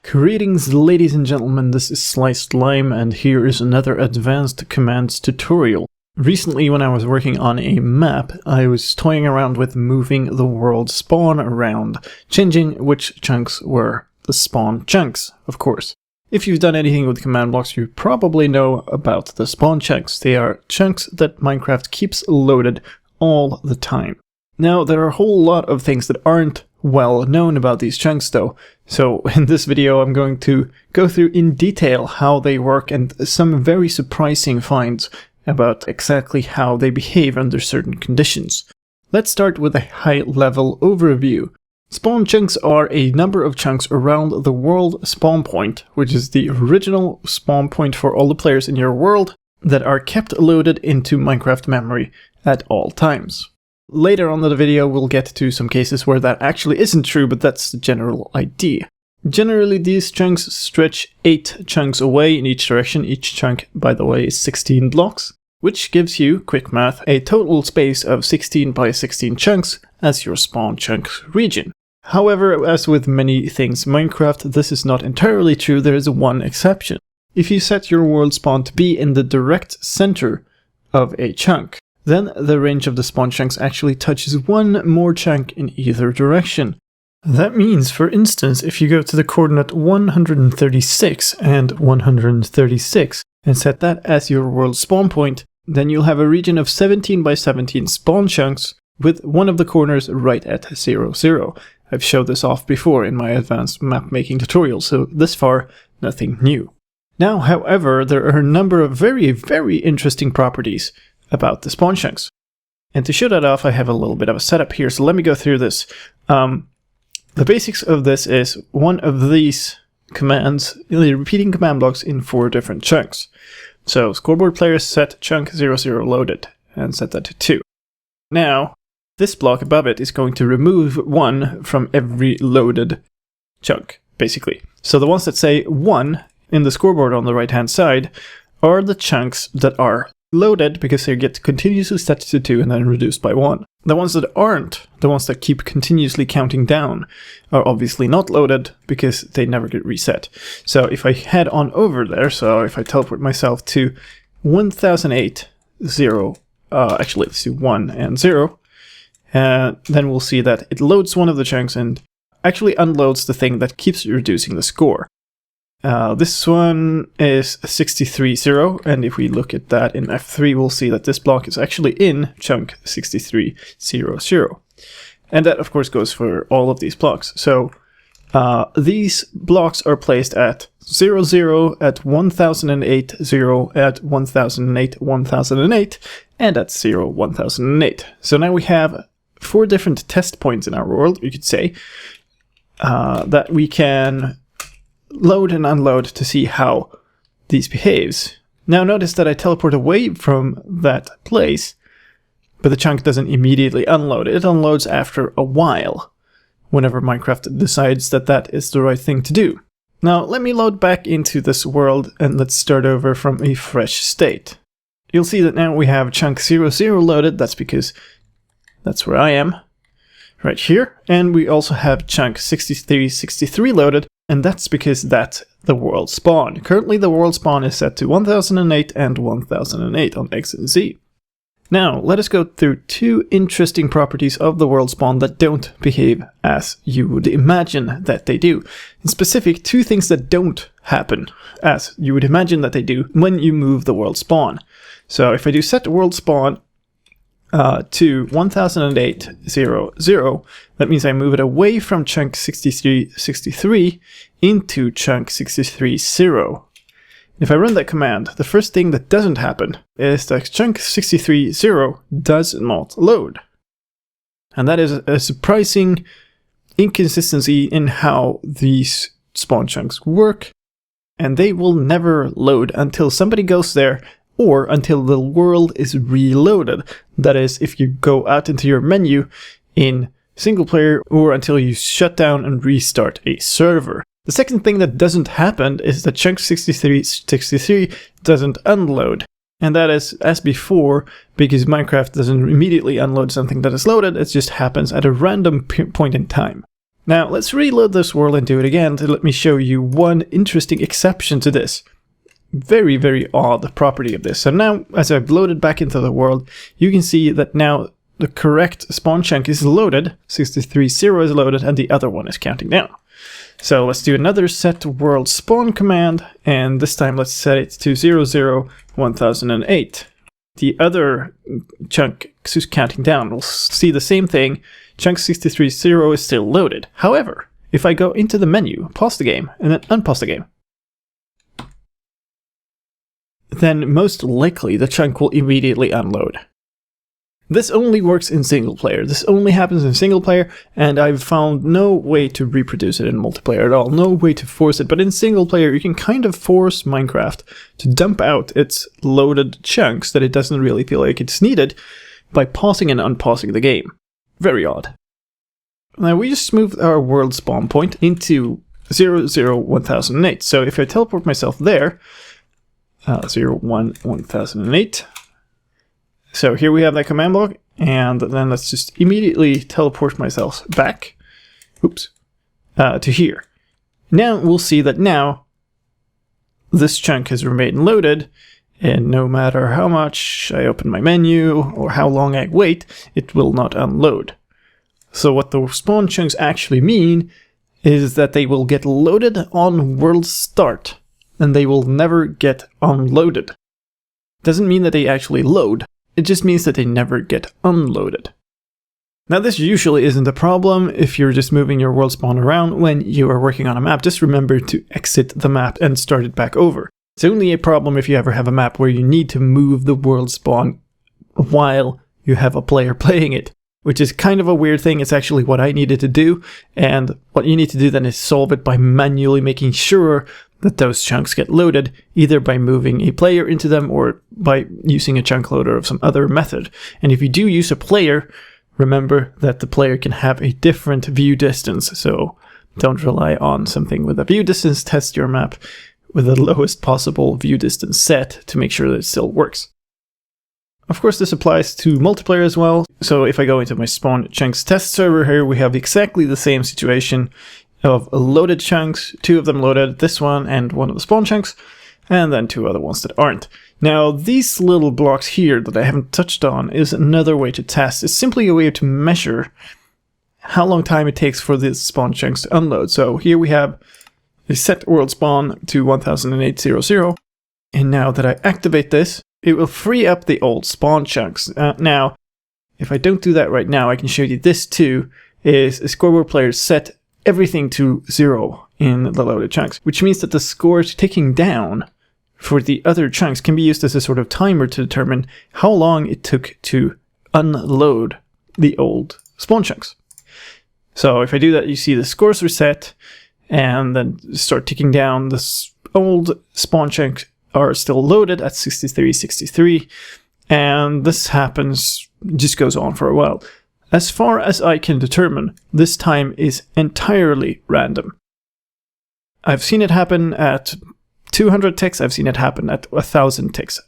Greetings ladies and gentlemen, this is slicedlime and here is another advanced commands tutorial. Recently when I was working on a map, I was toying around with moving the world spawn around, changing which chunks were the spawn chunks, of course. If you've done anything with command blocks, you probably know about the spawn chunks. They are chunks that Minecraft keeps loaded all the time. Now, there are a whole lot of things that aren't well known about these chunks though, so in this video I'm going to go through in detail how they work and some very surprising finds about exactly how they behave under certain conditions. Let's start with a high-level overview. Spawn chunks are a number of chunks around the world spawn point, which is the original spawn point for all the players in your world, that are kept loaded into Minecraft memory at all times. Later on in the video we'll get to some cases where that actually isn't true, but that's the general idea. Generally these chunks stretch 8 chunks away in each direction. Each chunk, by the way, is 16 blocks, which gives you, quick math, a total space of 16 by 16 chunks as your spawn chunk region. However, as with many things Minecraft, this is not entirely true. There is one exception. If you set your world spawn to be in the direct center of a chunk, then the range of the spawn chunks actually touches one more chunk in either direction. That means, for instance, if you go to the coordinate 136 and 136 and set that as your world spawn point, then you'll have a region of 17 by 17 spawn chunks with one of the corners right at 0, 0. I've showed this off before in my advanced map making tutorial, so this far, nothing new. Now, however, there are a number of very interesting properties about the spawn chunks. And to show that off, I have a little bit of a setup here, so let me go through this. The basics of this is one of these commands, repeating command blocks in 4 different chunks. So scoreboard players set chunk 00 loaded and set that to 2. Now, this block above it is going to remove 1 from every loaded chunk, basically. So the ones that say 1 in the scoreboard on the right hand side are the chunks that are loaded because they get continuously set to 2 and then reduced by 1. The ones that aren't, the ones that keep continuously counting down, are obviously not loaded because they never get reset. So if I head on over there, so if I teleport myself to 1008, 0, actually let's do 1 and 0, then we'll see that it loads one of the chunks and actually unloads the thing that keeps reducing the score. This one is 63.0, and if we look at that in F3, we'll see that this block is actually in chunk 63.00. And that, of course, goes for all of these blocks. So these blocks are placed at 0, 0, at 1008, 0, at 1008, 1008, and at 0, 1008. So now we have 4 different test points in our world, you could say, that we can load and unload to see how these behaves. Now notice that I teleport away from that place, but the chunk doesn't immediately unload. It unloads after a while, whenever Minecraft decides that that is the right thing to do. Now let me load back into this world and let's start over from a fresh state. You'll see that now we have chunk 00 loaded. That's because that's where I am, right here. And we also have chunk 63 loaded. And that's because that's the world spawn. Currently the world spawn is set to 1008 and 1008 on X and Z. Now, let us go through 2 interesting properties of the world spawn that don't behave as you would imagine that they do. In specific, 2 things that don't happen as you would imagine that they do when you move the world spawn. So if I do set world spawn to 1008, 0, 0, that means I move it away from chunk 63 into chunk 63, 0. If I run that command, the first thing that doesn't happen is that chunk 63, 0 does not load. And that is a surprising inconsistency in how these spawn chunks work, and they will never load until somebody goes there or until the world is reloaded. That is, if you go out into your menu in single player or until you shut down and restart a server. The second thing that doesn't happen is that chunk 63 doesn't unload. And that is, as before, because Minecraft doesn't immediately unload something that is loaded, it just happens at a random point in time. Now let's reload this world and do it again to let me show you one interesting exception to this. Very, very odd property of this. So now, as I've loaded back into the world, you can see that now the correct spawn chunk is loaded, 63.0 is loaded, and the other one is counting down. So let's do another setworldspawn command, and this time let's set it to 001008. The other chunk is counting down. We'll see the same thing. Chunk 63.0 is still loaded. However, if I go into the menu, pause the game, and then unpause the game, then most likely the chunk will immediately unload. This only works in single player. This only happens in single player, and I've found no way to reproduce it in multiplayer at all. No way to force it, but in single player you can kind of force Minecraft to dump out its loaded chunks that it doesn't really feel like it's needed by pausing and unpausing the game. Very odd. Now we just moved our world spawn point into 001008. So if I teleport myself there, 1008. So here we have that command block, and then let's just immediately teleport myself back, to here. Now we'll see that now this chunk has remained loaded, and no matter how much I open my menu or how long I wait, it will not unload. So what the spawn chunks actually mean is that they will get loaded on world start, and they will never get unloaded. Doesn't mean that they actually load. It just means that they never get unloaded. Now this usually isn't a problem if you're just moving your world spawn around when you are working on a map. Just remember to exit the map and start it back over. It's only a problem if you ever have a map where you need to move the world spawn while you have a player playing it, which is kind of a weird thing. It's actually what I needed to do, and what you need to do then is solve it by manually making sure that those chunks get loaded, either by moving a player into them or by using a chunk loader of some other method. And if you do use a player, remember that the player can have a different view distance, so don't rely on something with a view distance. Test your map with the lowest possible view distance set to make sure that it still works. Of course, this applies to multiplayer as well. So if I go into my spawn chunks test server here, we have exactly the same situation of loaded chunks, 2 of them loaded, this one and one of the spawn chunks, and then 2 other ones that aren't. Now these little blocks here that I haven't touched on is another way to test. It's simply a way to measure how long time it takes for the spawn chunks to unload. So here we have a set world spawn to 1008.00, and now that I activate this, it will free up the old spawn chunks. Now, if I don't do that right now, I can show you this too, is a scoreboard player set everything to 0 in the loaded chunks, which means that the scores ticking down for the other chunks can be used as a sort of timer to determine how long it took to unload the old spawn chunks. So if I do that, you see the scores reset and then start ticking down. The old spawn chunks are still loaded at 63.63, and this happens, just goes on for a while. As far as I can determine, this time is entirely random. I've seen it happen at 200 ticks, I've seen it happen at 1000 ticks.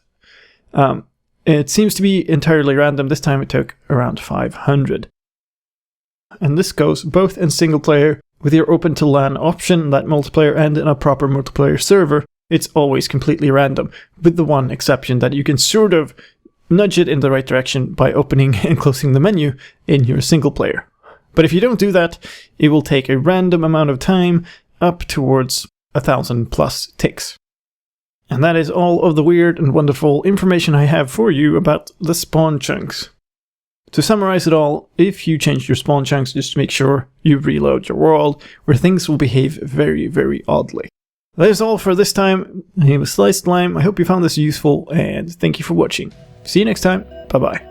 It seems to be entirely random. This time it took around 500. And this goes both in single player with your open to LAN option, that multiplayer, and in a proper multiplayer server. It's always completely random, with the one exception that you can sort of nudge it in the right direction by opening and closing the menu in your single player. But if you don't do that, it will take a random amount of time, up towards 1000+ ticks. And that is all of the weird and wonderful information I have for you about the spawn chunks. To summarize it all, if you change your spawn chunks, just make sure you reload your world, where things will behave very, very oddly. That is all for this time. My name is slicedlime. I hope you found this useful, and thank you for watching. See you next time. Bye bye.